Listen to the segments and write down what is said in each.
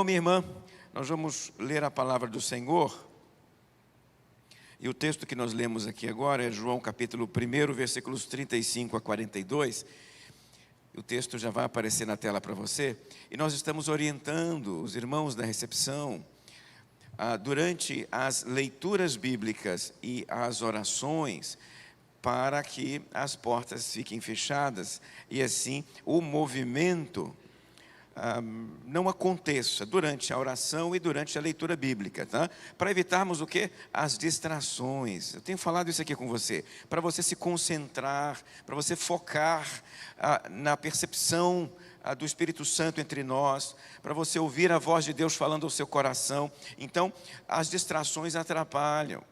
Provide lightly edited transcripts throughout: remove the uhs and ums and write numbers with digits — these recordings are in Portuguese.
irmão, minha irmã, nós vamos ler a palavra do Senhor. E o texto que nós lemos aqui agora é João capítulo 1, versículos 35 a 42. O texto já vai aparecer na tela para você. E nós estamos orientando os irmãos da recepção durante as leituras bíblicas e as orações, para que as portas fiquem fechadas e assim o movimento não aconteça durante a oração e durante a leitura bíblica, tá? Para evitarmos o quê? As distrações. Eu tenho falado isso aqui com você, para você se concentrar, para você focar na percepção do Espírito Santo entre nós, para você ouvir a voz de Deus falando ao seu coração. Então, as distrações atrapalham.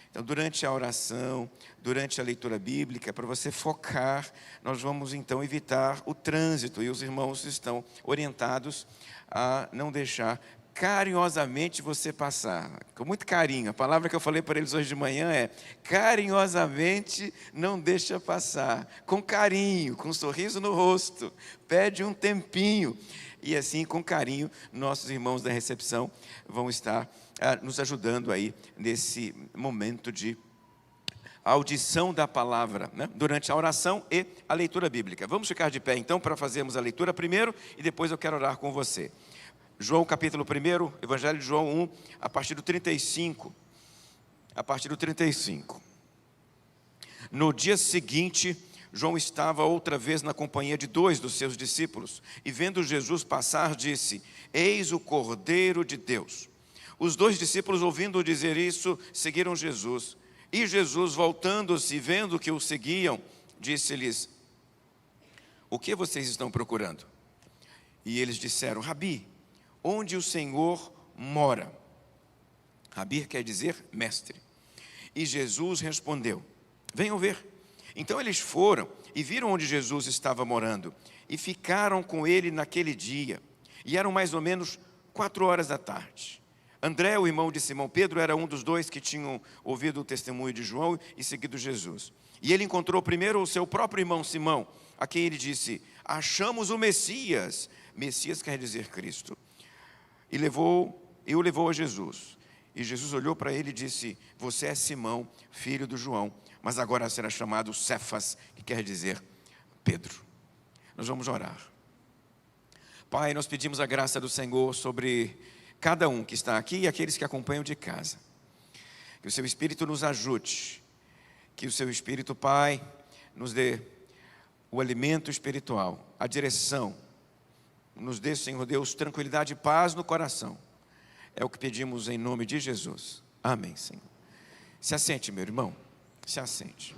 Então, durante a oração, durante a leitura bíblica, para você focar, nós vamos então evitar o trânsito. E os irmãos estão orientados a não deixar carinhosamente você passar. Com muito carinho. A palavra que eu falei para eles hoje de manhã é: carinhosamente não deixa passar. Com carinho, com um sorriso no rosto. Pede um tempinho. E assim, com carinho, nossos irmãos da recepção vão estar nos ajudando aí nesse momento de audição da palavra, né? Durante a oração e a leitura bíblica. Vamos ficar de pé então para fazermos a leitura primeiro e depois eu quero orar com você. João capítulo 1, Evangelho de João 1, a partir do 35. A partir do 35. No dia seguinte, João estava outra vez na companhia de 2 dos seus discípulos, e vendo Jesus passar, disse: Eis o Cordeiro de Deus. Os 2 discípulos, ouvindo dizer isso, seguiram Jesus. E Jesus, voltando-se e vendo que o seguiam, disse-lhes: O que vocês estão procurando? E eles disseram: Rabi, onde o Senhor mora? Rabi quer dizer mestre. E Jesus respondeu: Venham ver. Então eles foram e viram onde Jesus estava morando, e ficaram com ele naquele dia. E eram mais ou menos 4 horas da tarde. André, o irmão de Simão Pedro, era um dos 2 que tinham ouvido o testemunho de João e seguido Jesus. E ele encontrou primeiro o seu próprio irmão Simão, a quem ele disse: Achamos o Messias. Messias quer dizer Cristo. E o levou a Jesus. E Jesus olhou para ele e disse: Você é Simão, filho do João, mas agora será chamado Cefas, que quer dizer Pedro. Nós vamos orar. Pai, nós pedimos a graça do Senhor sobre cada um que está aqui e aqueles que acompanham de casa. Que o seu Espírito nos ajude. Que o seu Espírito, Pai, nos dê o alimento espiritual, a direção. Nos dê, Senhor Deus, tranquilidade e paz no coração. É o que pedimos em nome de Jesus. Amém, Senhor. Se assente, meu irmão. Se assente.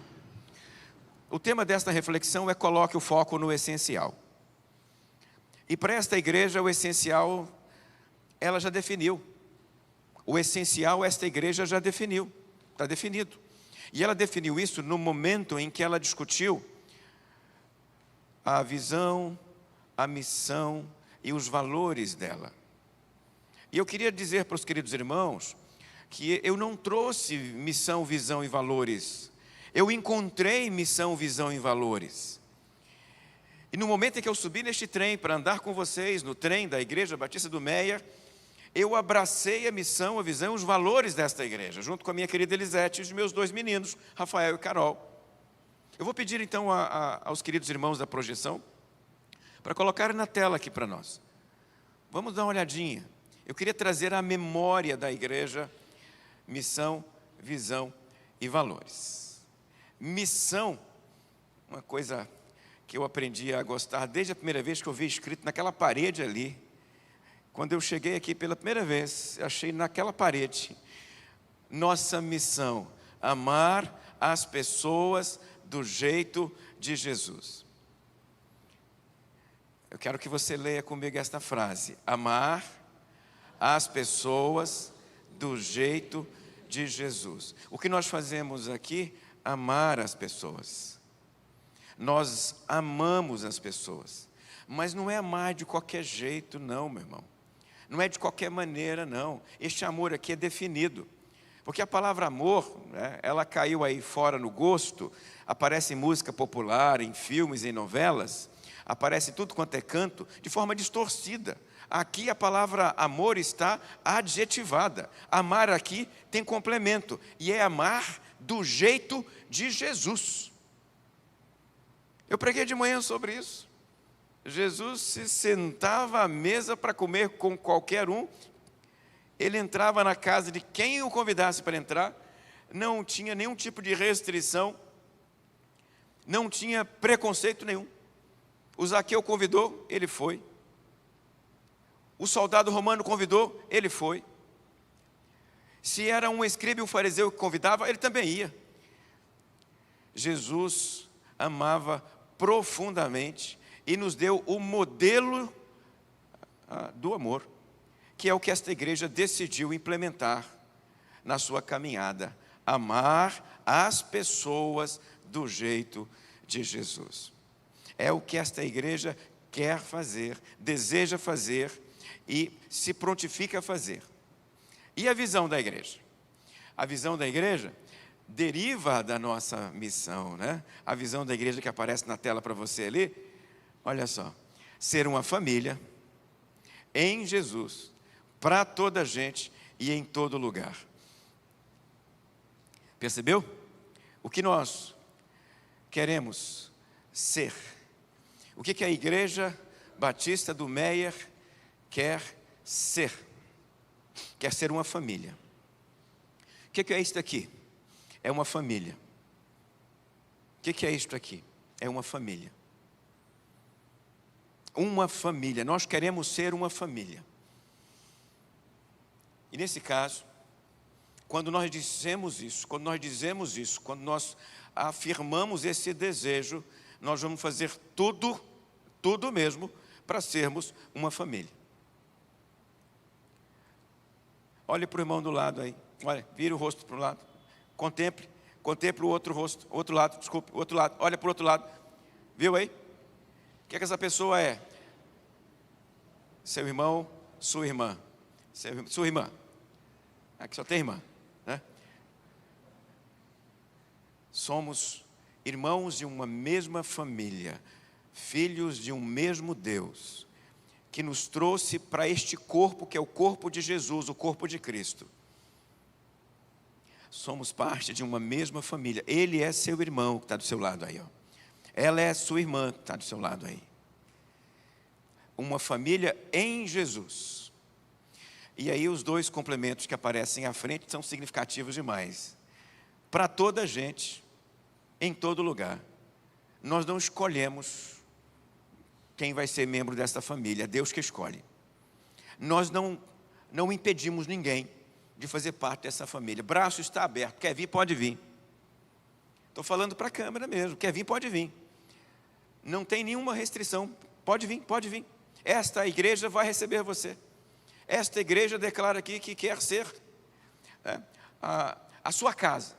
O tema desta reflexão é: coloque o foco no essencial. E para esta igreja, o essencial, ela já definiu. O essencial, esta igreja já definiu. Está definido. E ela definiu isso no momento em que ela discutiu a visão, a missão e os valores dela. E eu queria dizer para os queridos irmãos que eu não trouxe missão, visão e valores. Eu encontrei missão, visão e valores. E no momento em que eu subi neste trem para andar com vocês, no trem da Igreja Batista do Meia, eu abracei a missão, a visão e os valores desta igreja, junto com a minha querida Elisete e os meus 2 meninos, Rafael e Carol. Eu vou pedir então aos queridos irmãos da projeção para colocarem na tela aqui para nós. Vamos dar uma olhadinha. Eu queria trazer à memória da igreja missão, visão e valores. Missão, uma coisa que eu aprendi a gostar desde a primeira vez que eu vi escrito naquela parede ali. Quando eu cheguei aqui pela primeira vez, achei naquela parede: nossa missão, amar as pessoas do jeito de Jesus. Eu quero que você leia comigo esta frase: amar as pessoas do jeito de Jesus. O que nós fazemos aqui? Amar as pessoas. Nós amamos as pessoas, mas não é amar de qualquer jeito não, meu irmão. Não é de qualquer maneira não. Este amor aqui é definido. Porque a palavra amor, né, ela caiu aí fora no gosto, aparece em música popular, em filmes, em novelas, aparece tudo quanto é canto, de forma distorcida. Aqui a palavra amor está adjetivada. Amar aqui tem complemento, e é amar do jeito de Jesus. Eu preguei de manhã sobre isso. Jesus se sentava à mesa para comer com qualquer um. Ele entrava na casa de quem o convidasse para entrar. Não tinha nenhum tipo de restrição. Não tinha preconceito nenhum. O Zaqueu convidou, ele foi. O soldado romano convidou, ele foi. Se era um escriba e um fariseu que convidava, ele também ia. Jesus amava profundamente e nos deu o modelo do amor, que é o que esta igreja decidiu implementar na sua caminhada. Amar as pessoas do jeito de Jesus. É o que esta igreja quer fazer, deseja fazer e se prontifica a fazer. E a visão da igreja? A visão da igreja deriva da nossa missão, né? A visão da igreja que aparece na tela para você ali, olha só, ser uma família em Jesus, para toda a gente e em todo lugar. Percebeu? O que nós queremos ser. O que a Igreja Batista do Meier quer ser? Quer ser uma família. O que é isto aqui? É uma família. O que é isto aqui? É uma família. Uma família. Nós queremos ser uma família. E nesse caso, quando nós dizemos isso, quando nós afirmamos esse desejo, nós vamos fazer tudo mesmo para sermos uma família. Olhe para o irmão do lado aí. Olha, vire o rosto para o lado. Contemple o outro rosto, outro lado, desculpe, outro lado. Olha para o outro lado. Viu aí? O que essa pessoa é? Seu irmão, sua irmã. Sua irmã. Aqui só tem irmã, né? Somos irmãos de uma mesma família, filhos de um mesmo Deus, que nos trouxe para este corpo, que é o corpo de Jesus, o corpo de Cristo. Somos parte de uma mesma família. Ele é seu irmão que está do seu lado aí, ó. Ela é sua irmã que está do seu lado aí. Uma família em Jesus. E aí os dois complementos que aparecem à frente são significativos demais. Para toda a gente, em todo lugar. Nós não escolhemos quem vai ser membro desta família, é Deus que escolhe. Nós não impedimos ninguém de fazer parte dessa família. Braço está aberto, quer vir, pode vir. Estou falando para a câmera mesmo, quer vir, pode vir. Não tem nenhuma restrição, pode vir, pode vir. Esta igreja vai receber você. Esta igreja declara aqui que quer ser a sua casa.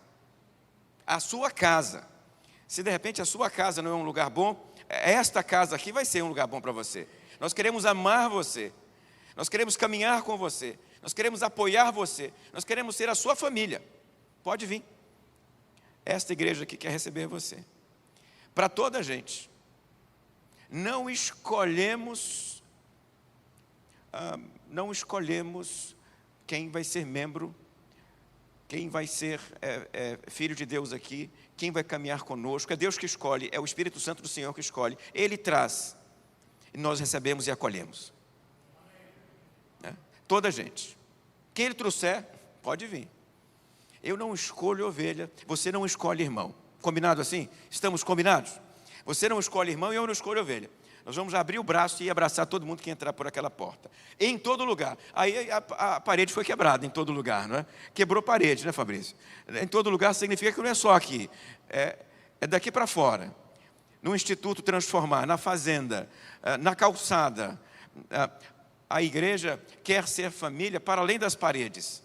A sua casa. Se de repente a sua casa não é um lugar bom, esta casa aqui vai ser um lugar bom para você. Nós queremos amar você. Nós queremos caminhar com você. Nós queremos apoiar você. Nós queremos ser a sua família. Pode vir. Esta igreja aqui quer receber você. Para toda a gente. Não escolhemos quem vai ser membro, quem vai ser filho de Deus aqui, quem vai caminhar conosco. É Deus que escolhe, é o Espírito Santo do Senhor que escolhe. Ele traz, e nós recebemos e acolhemos. Toda a gente. Quem Ele trouxer, pode vir. Eu não escolho ovelha, você não escolhe irmão. Combinado assim? Estamos combinados? Você não escolhe irmão e eu não escolho ovelha. Nós vamos abrir o braço e abraçar todo mundo que entrar por aquela porta. Em todo lugar. Aí a parede foi quebrada em todo lugar, não é? Quebrou parede, né, Fabrício? Em todo lugar significa que não é só aqui. É daqui para fora. No Instituto Transformar, na fazenda, na calçada. A igreja quer ser família para além das paredes.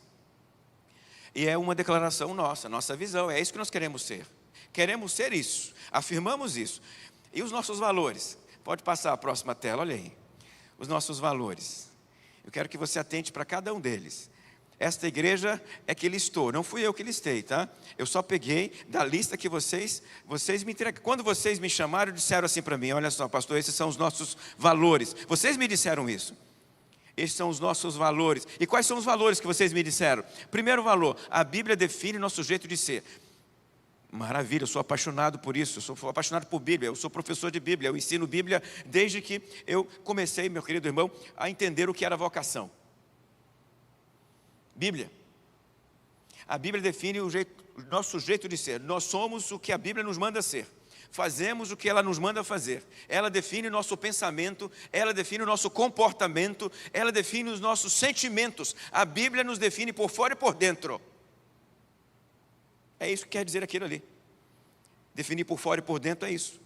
E é uma declaração nossa visão. É isso que nós queremos ser. Queremos ser isso. Afirmamos isso. E os nossos valores? Pode passar a próxima tela, olha aí. Os nossos valores. Eu quero que você atente para cada um deles. Esta igreja é que listou, não fui eu que listei, tá? Eu só peguei da lista que vocês me entregaram. Quando vocês me chamaram, disseram assim para mim: olha só, pastor, esses são os nossos valores. Vocês me disseram isso. Esses são os nossos valores. E quais são os valores que vocês me disseram? Primeiro valor, a Bíblia define nosso jeito de ser. Maravilha, eu sou apaixonado por isso, eu sou apaixonado por Bíblia, eu sou professor de Bíblia, eu ensino Bíblia desde que eu comecei, meu querido irmão, a entender o que era vocação. Bíblia. A Bíblia define o nosso jeito de ser. Nós somos o que a Bíblia nos manda ser. Fazemos o que ela nos manda fazer. Ela define o nosso pensamento, ela define o nosso comportamento, ela define os nossos sentimentos. A Bíblia nos define por fora e por dentro. É isso que quer dizer aquilo ali. Definir por fora e por dentro é isso.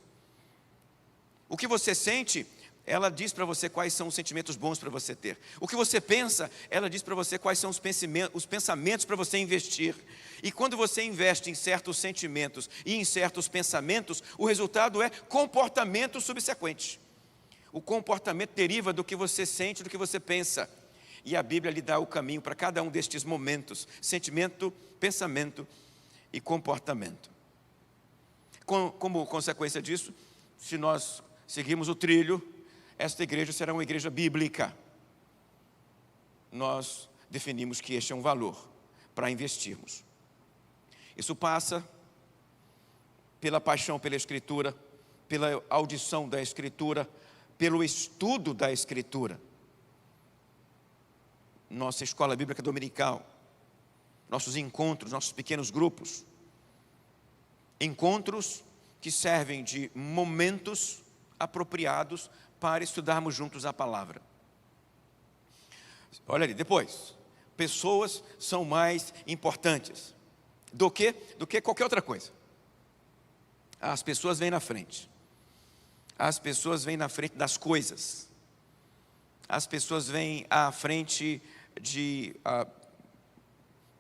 O que você sente, ela diz para você quais são os sentimentos bons para você ter. O que você pensa, ela diz para você quais são os pensamentos para você investir. E quando você investe em certos sentimentos e em certos pensamentos, o resultado é comportamento subsequente. O comportamento deriva do que você sente, do que você pensa. E a Bíblia lhe dá o caminho para cada um destes momentos: sentimento, pensamento e comportamento. Como consequência disso, se nós seguirmos o trilho, esta igreja será uma igreja bíblica. Nós definimos que este é um valor para investirmos. Isso passa pela paixão pela Escritura, pela audição da Escritura, pelo estudo da Escritura. Nossa escola bíblica dominical, nossos encontros, nossos pequenos grupos, encontros que servem de momentos apropriados para estudarmos juntos a palavra. Olha ali, depois, pessoas são mais importantes do que qualquer outra coisa. As pessoas vêm na frente. As pessoas vêm na frente das coisas. As pessoas vêm à frente de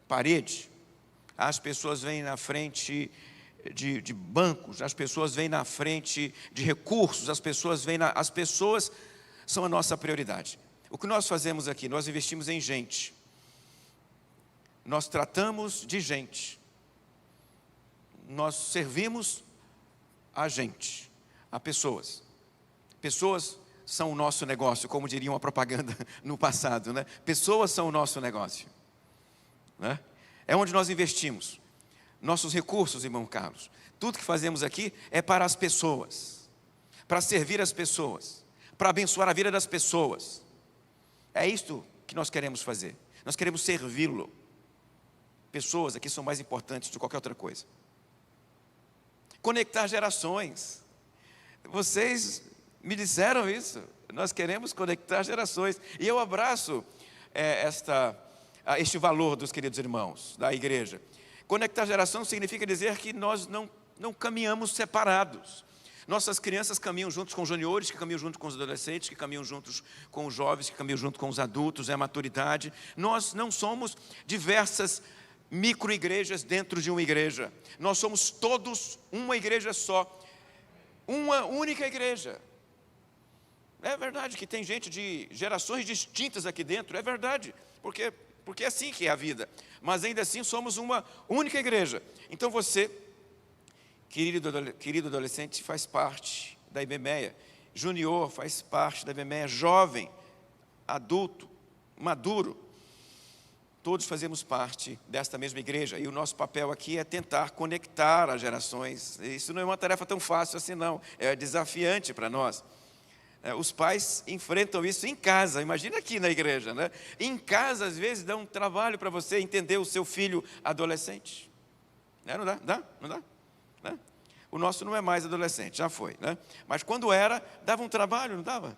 parede. As pessoas vêm na frente de bancos. As pessoas vêm na frente de recursos. As pessoas são a nossa prioridade. O que nós fazemos aqui? Nós investimos em gente. Nós tratamos de gente. Nós servimos a gente, a pessoas. Pessoas são o nosso negócio, como diria uma propaganda no passado, né? Pessoas são o nosso negócio, né? É onde nós investimos nossos recursos, irmão Carlos. Tudo que fazemos aqui é para as pessoas, para servir as pessoas, para abençoar a vida das pessoas. É isto que nós queremos fazer. Nós queremos servi-lo. Pessoas aqui são mais importantes do que qualquer outra coisa. Conectar gerações. Vocês me disseram isso. Nós queremos conectar gerações. E eu abraço este valor dos queridos irmãos da igreja. Conectar gerações significa dizer que nós não caminhamos separados. Nossas crianças caminham juntos com os juniores, que caminham junto com os adolescentes, que caminham juntos com os jovens, que caminham junto com os adultos, é a maturidade. Nós não somos diversas micro-igrejas dentro de uma igreja. Nós somos todos uma igreja só, uma única igreja. É verdade que tem gente de gerações distintas aqui dentro, é verdade, porque é assim que é a vida. Mas ainda assim somos uma única igreja. Então você, querido adolescente, faz parte da IBMEA. Junior faz parte da IBMEA. Jovem, adulto, maduro. Todos fazemos parte desta mesma igreja. E o nosso papel aqui é tentar conectar as gerações. Isso não é uma tarefa tão fácil assim não. É desafiante para nós. Os pais enfrentam isso em casa, imagina aqui na igreja, né? Em casa, às vezes, dá um trabalho para você entender o seu filho adolescente. Não dá? Não dá? Né? O nosso não é mais adolescente, já foi, né? Mas quando era, dava um trabalho, não dava?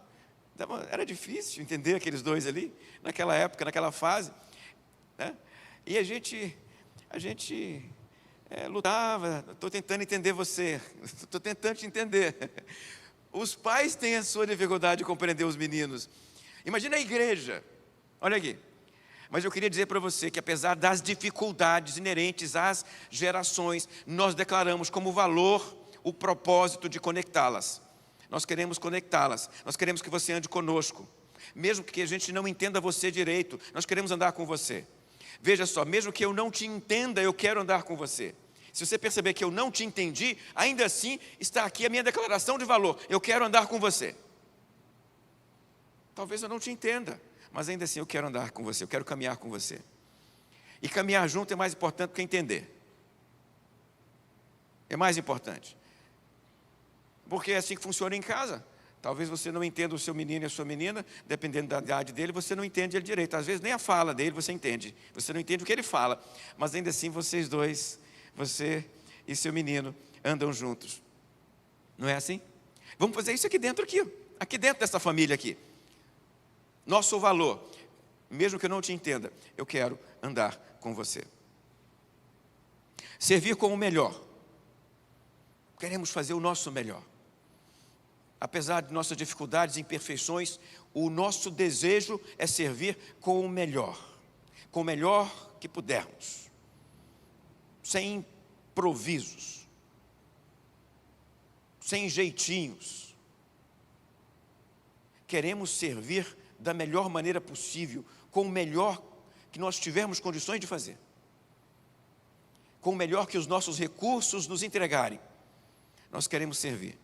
Era difícil entender aqueles dois ali, naquela época, naquela fase, né? E a gente lutava. Estou tentando entender você, estou tentando te entender. Os pais têm a sua dificuldade de compreender os meninos. Imagina a igreja. Olha aqui. Mas eu queria dizer para você que apesar das dificuldades inerentes às gerações, nós declaramos como valor o propósito de conectá-las. Nós queremos conectá-las. Nós queremos que você ande conosco. Mesmo que a gente não entenda você direito, nós queremos andar com você. Veja só, mesmo que eu não te entenda, eu quero andar com você. Se você perceber que eu não te entendi, ainda assim está aqui a minha declaração de valor. Eu quero andar com você. Talvez eu não te entenda, mas ainda assim eu quero andar com você, eu quero caminhar com você. E caminhar junto é mais importante do que entender. É mais importante. Porque é assim que funciona em casa. Talvez você não entenda o seu menino e a sua menina, dependendo da idade dele, você não entende ele direito. Às vezes nem a fala dele você entende. Você não entende o que ele fala. Mas ainda assim vocês dois, você e seu menino, andam juntos. Não é assim? Vamos fazer isso aqui dentro, aqui dentro dessa família aqui. Nosso valor, mesmo que eu não te entenda, eu quero andar com você. Servir com o melhor. Queremos fazer o nosso melhor. Apesar de nossas dificuldades e imperfeições, o nosso desejo é servir com o melhor que pudermos, sem improvisos, sem jeitinhos. Queremos servir da melhor maneira possível, com o melhor que nós tivermos condições de fazer, com o melhor que os nossos recursos nos entregarem. Nós queremos servir.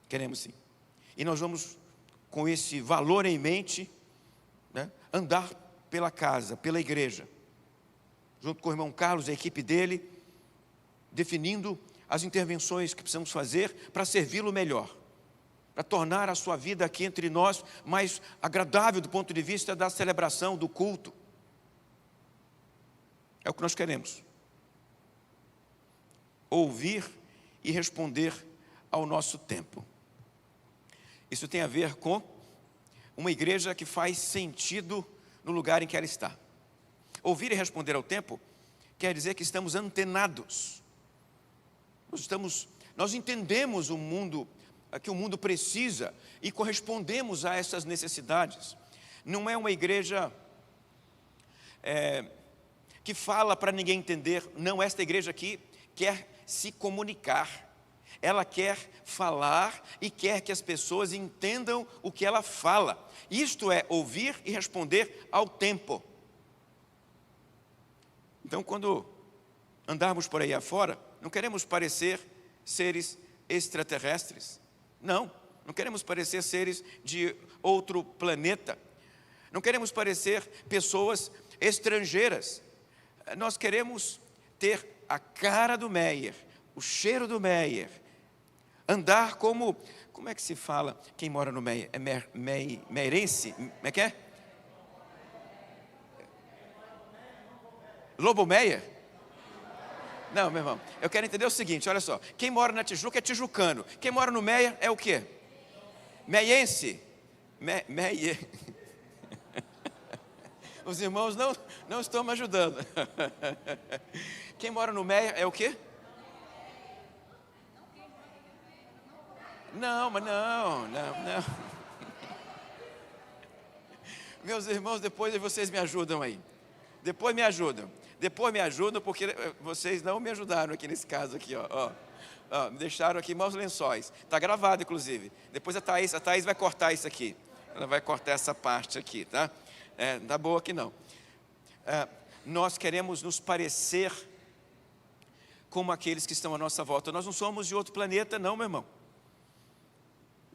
Queremos sim. E nós vamos, com esse valor em mente, né, andar pela casa, pela igreja, junto com o irmão Carlos e a equipe dele, definindo as intervenções que precisamos fazer para servi-lo melhor, para tornar a sua vida aqui entre nós mais agradável do ponto de vista da celebração, do culto. É o que nós queremos. Ouvir e responder ao nosso tempo. Isso tem a ver com uma igreja que faz sentido no lugar em que ela está. Ouvir e responder ao tempo quer dizer que estamos antenados. Nós entendemos o mundo, que o mundo precisa e correspondemos a essas necessidades. Não é uma igreja que fala para ninguém entender. Não, esta igreja aqui quer se comunicar. Ela quer falar e quer que as pessoas entendam o que ela fala. Isto é ouvir e responder ao tempo. Então, quando andarmos por aí afora, não queremos parecer seres extraterrestres. Não queremos parecer seres de outro planeta. Não queremos parecer pessoas estrangeiras. Nós queremos ter a cara do Meyer, o cheiro do Meyer. Andar como é que se fala? Quem mora no Meyer? É meirense? Como é que é? Lobo Meyer? Não, meu irmão, eu quero entender o seguinte, olha só. Quem mora na Tijuca é tijucano. Quem mora no Meyer é o quê? Meiense? Meyer. Os irmãos não estão me ajudando. Quem mora no Meyer é o quê? Não. Meus irmãos, depois vocês me ajudam aí. Depois me ajudam, porque vocês não me ajudaram aqui nesse caso aqui, ó. Me deixaram aqui maus lençóis. Está gravado, inclusive. Depois a Thaís vai cortar isso aqui. Ela vai cortar essa parte aqui, tá? Tá boa aqui não. Nós queremos nos parecer como aqueles que estão à nossa volta. Nós não somos de outro planeta, não, meu irmão.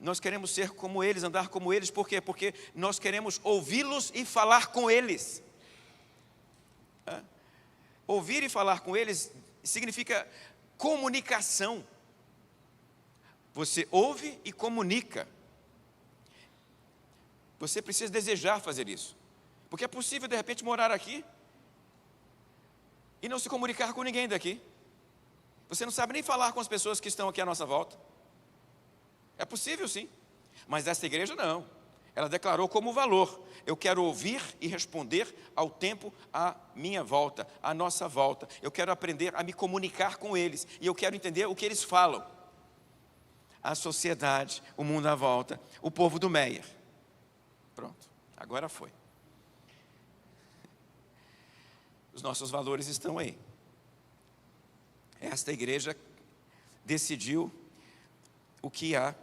Nós queremos ser como eles, andar como eles. Por quê? Porque nós queremos ouvi-los e falar com eles. Ouvir e falar com eles significa comunicação. Você ouve e comunica. Você precisa desejar fazer isso. Porque é possível, de repente, morar aqui e não se comunicar com ninguém daqui. Você não sabe nem falar com as pessoas que estão aqui à nossa volta. É possível, sim. Mas essa igreja não. Ela declarou como valor: eu quero ouvir e responder ao tempo à minha volta, à nossa volta. Eu quero aprender a me comunicar com eles. E eu quero entender o que eles falam. A sociedade, o mundo à volta, o povo do Meyer. Pronto, agora foi. Os nossos valores estão aí. Esta igreja decidiu o que a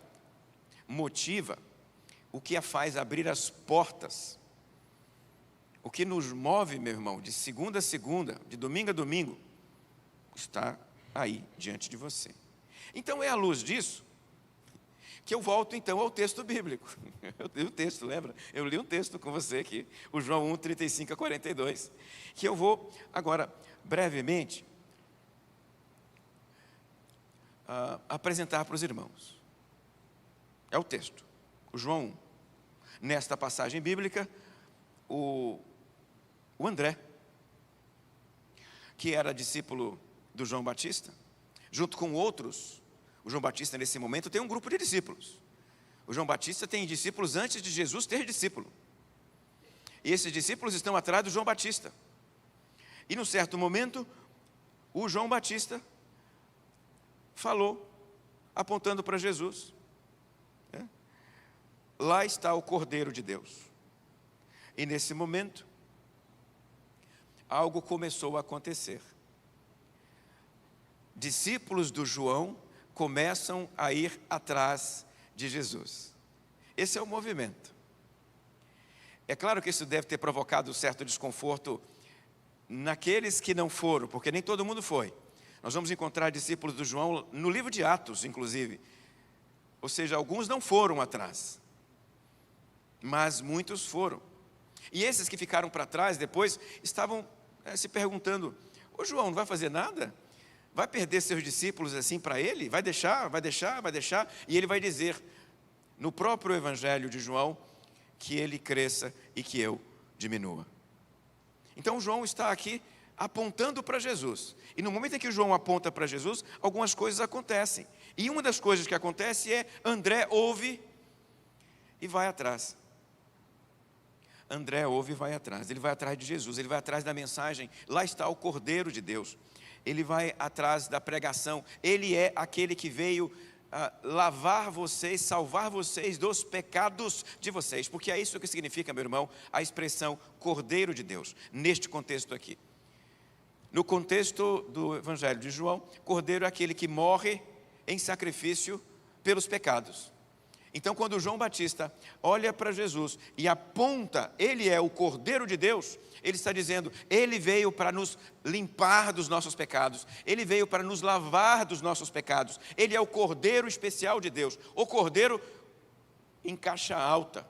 motiva, o que a faz abrir as portas, o que nos move, meu irmão, de segunda a segunda, de domingo a domingo, está aí diante de você. Então é à luz disso que eu volto então ao texto bíblico. Eu li o texto, lembra? Eu li um texto com você aqui, o João 1, 35 a 42, que eu vou agora, brevemente, apresentar para os irmãos. É o texto, o João 1. Nesta passagem bíblica, o André, que era discípulo do João Batista, junto com outros. O João Batista, nesse momento, tem um grupo de discípulos. O João Batista tem discípulos antes de Jesus ter discípulo. E esses discípulos estão atrás do João Batista. E, num certo momento, o João Batista falou, apontando para Jesus. Lá está o Cordeiro de Deus. E, nesse momento, algo começou a acontecer. Discípulos do João começam a ir atrás de Jesus. Esse é o movimento. É claro que isso deve ter provocado um certo desconforto naqueles que não foram, porque nem todo mundo foi. Nós vamos encontrar discípulos do João no livro de Atos, inclusive. Ou seja, alguns não foram atrás, mas muitos foram. E esses que ficaram para trás depois estavam se perguntando: ô João, não vai fazer nada? Vai perder seus discípulos assim para ele? Vai deixar? E ele vai dizer, no próprio Evangelho de João, que ele cresça e que eu diminua. Então João está aqui apontando para Jesus. E no momento em que João aponta para Jesus, algumas coisas acontecem. E uma das coisas que acontece é, André ouve e vai atrás. André ouve e vai atrás. Ele vai atrás de Jesus, ele vai atrás da mensagem. Lá está o Cordeiro de Deus. Ele vai atrás da pregação. Ele é aquele que veio lavar vocês, salvar vocês dos pecados de vocês. Porque é isso que significa, meu irmão, a expressão Cordeiro de Deus, neste contexto aqui. No contexto do Evangelho de João, Cordeiro é aquele que morre em sacrifício pelos pecados. Então, quando João Batista olha para Jesus e aponta, ele é o Cordeiro de Deus, ele está dizendo, ele veio para nos limpar dos nossos pecados, ele veio para nos lavar dos nossos pecados, ele é o Cordeiro especial de Deus, o Cordeiro em caixa alta,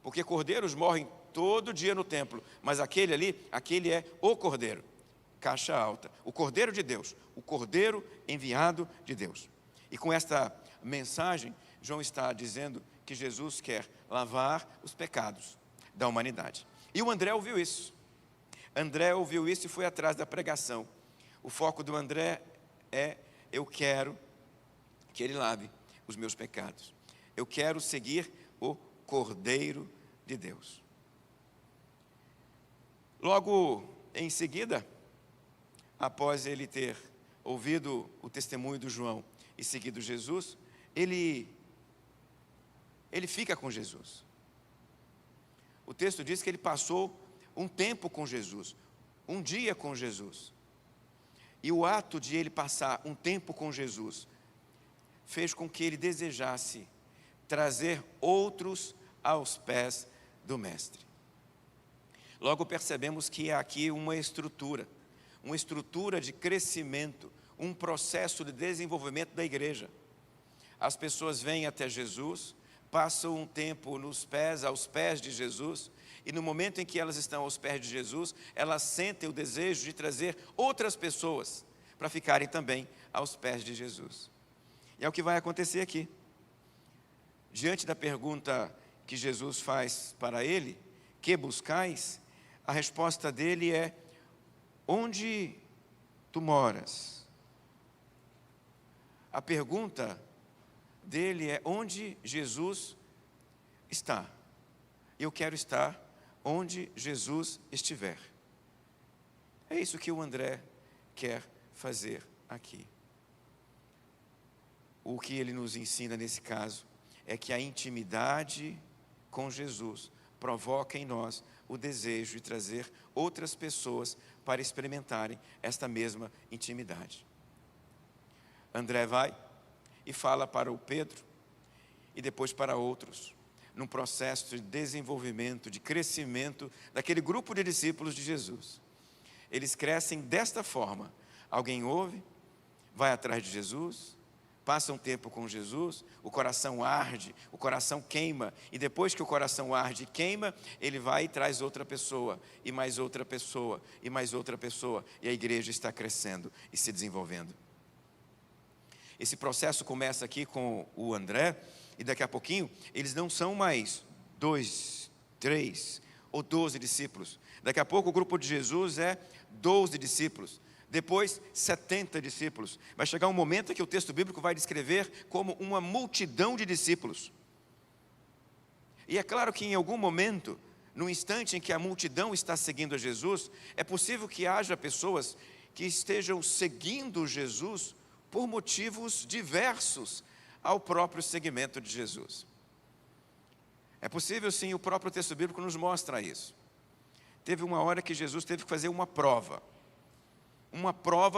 porque cordeiros morrem todo dia no templo, mas aquele ali, aquele é o Cordeiro, caixa alta, o Cordeiro de Deus, o Cordeiro enviado de Deus. E com esta mensagem, João está dizendo que Jesus quer lavar os pecados da humanidade. E o André ouviu isso. André ouviu isso e foi atrás da pregação. O foco do André é: eu quero que ele lave os meus pecados. Eu quero seguir o Cordeiro de Deus. Logo em seguida, após ele ter ouvido o testemunho do João e seguido Jesus, ele fica com Jesus. O texto diz que ele passou um tempo com Jesus, um dia com Jesus. E o ato de ele passar um tempo com Jesus fez com que ele desejasse trazer outros aos pés do Mestre. Logo percebemos que há aqui uma estrutura de crescimento, um processo de desenvolvimento da igreja. As pessoas vêm até Jesus, passam um tempo aos pés de Jesus, e no momento em que elas estão aos pés de Jesus, elas sentem o desejo de trazer outras pessoas para ficarem também aos pés de Jesus. E é o que vai acontecer aqui. Diante da pergunta que Jesus faz para ele, que buscais? A resposta dele é: onde tu moras? A pergunta dele é: onde Jesus está? Eu quero estar onde Jesus estiver. É isso que o André quer fazer aqui. O que ele nos ensina nesse caso é que a intimidade com Jesus provoca em nós o desejo de trazer outras pessoas para experimentarem esta mesma intimidade. André vai e fala para o Pedro e depois para outros, num processo de desenvolvimento, de crescimento daquele grupo de discípulos de Jesus. Eles crescem desta forma: alguém ouve, vai atrás de Jesus, passa um tempo com Jesus, o coração arde, o coração queima, e depois que o coração arde e queima, ele vai e traz outra pessoa, e mais outra pessoa, e mais outra pessoa, e a igreja está crescendo e se desenvolvendo. Esse processo começa aqui com o André, e daqui a pouquinho, eles não são mais 2, 3 ou 12 discípulos. Daqui a pouco o grupo de Jesus é 12 discípulos. Depois, 70 discípulos. Vai chegar um momento em que o texto bíblico vai descrever como uma multidão de discípulos. E é claro que em algum momento, no instante em que a multidão está seguindo a Jesus, é possível que haja pessoas que estejam seguindo Jesus por motivos diversos ao próprio seguimento de Jesus. É possível sim, o próprio texto bíblico nos mostra isso. Teve uma hora que Jesus teve que fazer uma prova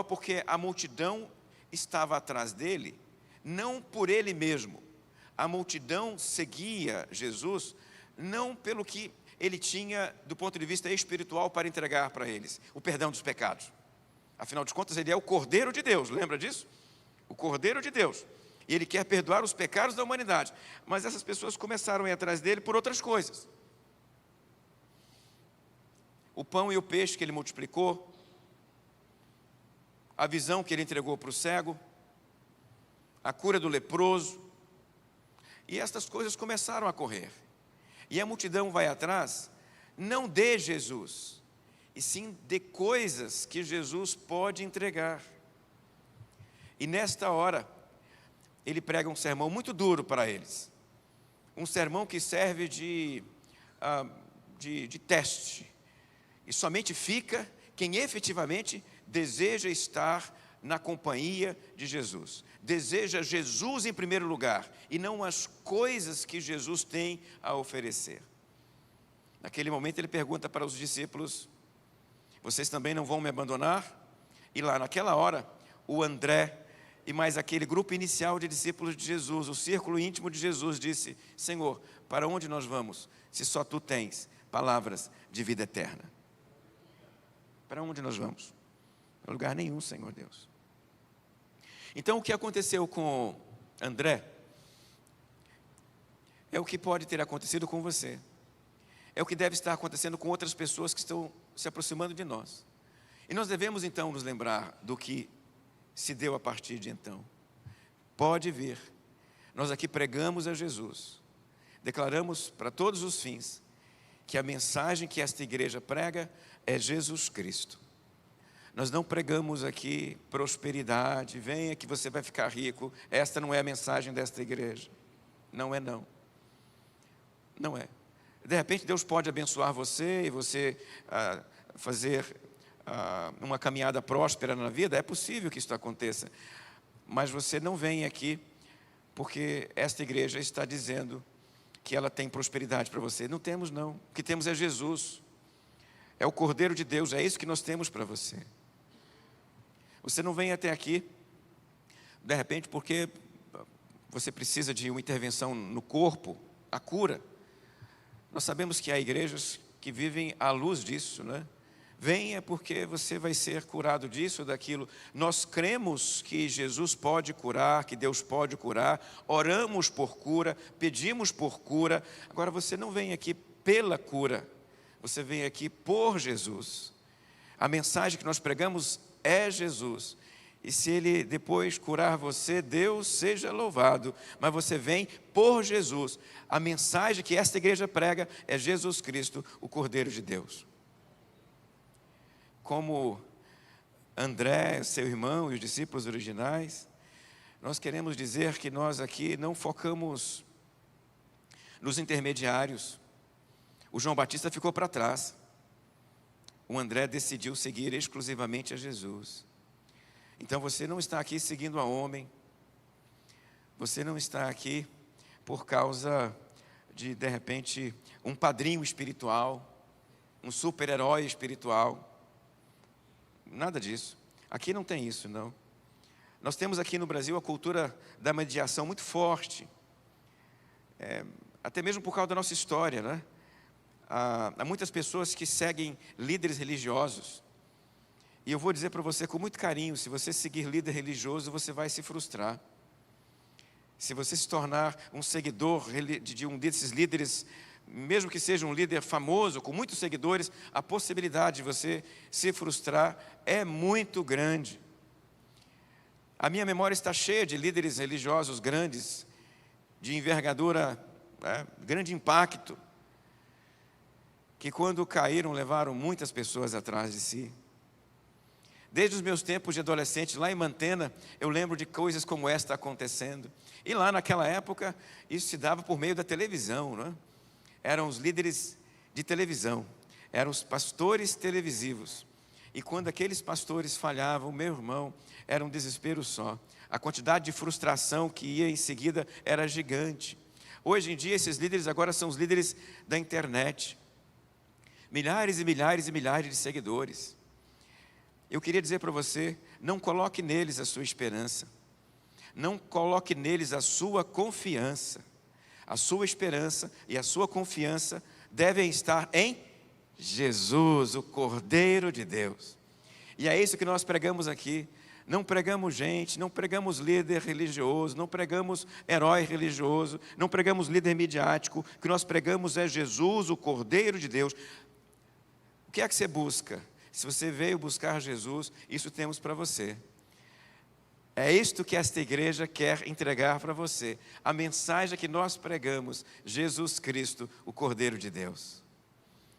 porque a multidão estava atrás dele, não por ele mesmo. A multidão seguia Jesus, não pelo que ele tinha do ponto de vista espiritual para entregar para eles, o perdão dos pecados. Afinal de contas, ele é o Cordeiro de Deus, lembra disso? O Cordeiro de Deus. E ele quer perdoar os pecados da humanidade. Mas essas pessoas começaram a ir atrás dele por outras coisas. O pão e o peixe que ele multiplicou, a visão que ele entregou para o cego, a cura do leproso, e estas coisas começaram a correr. E a multidão vai atrás, não de Jesus, e sim de coisas que Jesus pode entregar. E nesta hora, ele prega um sermão muito duro para eles. Um sermão que serve de teste. E somente fica quem efetivamente deseja estar na companhia de Jesus. Deseja Jesus em primeiro lugar, e não as coisas que Jesus tem a oferecer. Naquele momento ele pergunta para os discípulos: vocês também não vão me abandonar? E lá naquela hora, o André e mais aquele grupo inicial de discípulos de Jesus, o círculo íntimo de Jesus, disse: Senhor, para onde nós vamos, se só Tu tens palavras de vida eterna? Para onde nós vamos? Para lugar nenhum, Senhor Deus. Então, o que aconteceu com André é o que pode ter acontecido com você. É o que deve estar acontecendo com outras pessoas que estão se aproximando de nós. E nós devemos, então, nos lembrar do que se deu a partir de então. Pode vir. Nós aqui pregamos a Jesus. Declaramos para todos os fins que a mensagem que esta igreja prega é Jesus Cristo. Nós não pregamos aqui prosperidade, venha que você vai ficar rico. Esta não é a mensagem desta igreja. Não é não. Não é. De repente Deus pode abençoar você e você fazer uma caminhada próspera na vida. É possível que isso aconteça. Mas você não vem aqui porque esta igreja está dizendo que ela tem prosperidade para você. Não temos não. O que temos é Jesus. É o Cordeiro de Deus. É isso que nós temos para você. Você não vem até aqui, de repente, porque você precisa de uma intervenção no corpo, a cura. Nós sabemos que há igrejas que vivem à luz disso, né? Venha porque você vai ser curado disso, daquilo. Nós cremos que Jesus pode curar, que Deus pode curar, oramos por cura, pedimos por cura. Agora você não vem aqui pela cura, você vem aqui por Jesus. A mensagem que nós pregamos é Jesus. E se Ele depois curar você, Deus seja louvado. Mas você vem por Jesus. A mensagem que esta igreja prega é Jesus Cristo, o Cordeiro de Deus. Como André, seu irmão e os discípulos originais, nós queremos dizer que nós aqui não focamos nos intermediários. O João Batista ficou para trás. O André decidiu seguir exclusivamente a Jesus. Então você não está aqui seguindo a homem. Você não está aqui por causa de repente, um padrinho espiritual, um super-herói espiritual. Nada disso. Aqui não tem isso, não. Nós temos aqui no Brasil a cultura da mediação muito forte. Até mesmo por causa da nossa história, né? Há muitas pessoas que seguem líderes religiosos. E eu vou dizer para você com muito carinho, se você seguir líder religioso, você vai se frustrar. Se você se tornar um seguidor de um desses líderes, mesmo que seja um líder famoso, com muitos seguidores, a possibilidade de você se frustrar é muito grande. A minha memória está cheia de líderes religiosos grandes, de envergadura, grande impacto, que quando caíram levaram muitas pessoas atrás de si. Desde os meus tempos de adolescente, lá em Mantena, eu lembro de coisas como esta acontecendo. E lá naquela época, isso se dava por meio da televisão, não é? Eram os líderes de televisão, eram os pastores televisivos. E quando aqueles pastores falhavam, meu irmão, era um desespero só. A quantidade de frustração que ia em seguida era gigante. Hoje em dia, esses líderes agora são os líderes da internet. Milhares e milhares e milhares de seguidores. Eu queria dizer para você, não coloque neles a sua esperança. Não coloque neles a sua confiança. A sua esperança e a sua confiança devem estar em Jesus, o Cordeiro de Deus. E é isso que nós pregamos aqui. Não pregamos gente, não pregamos líder religioso, não pregamos herói religioso, não pregamos líder midiático. O que nós pregamos é Jesus, o Cordeiro de Deus. O que é que você busca? Se você veio buscar Jesus, isso temos para você. É isto que esta igreja quer entregar para você. A mensagem que nós pregamos, Jesus Cristo, o Cordeiro de Deus.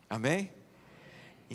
Amém?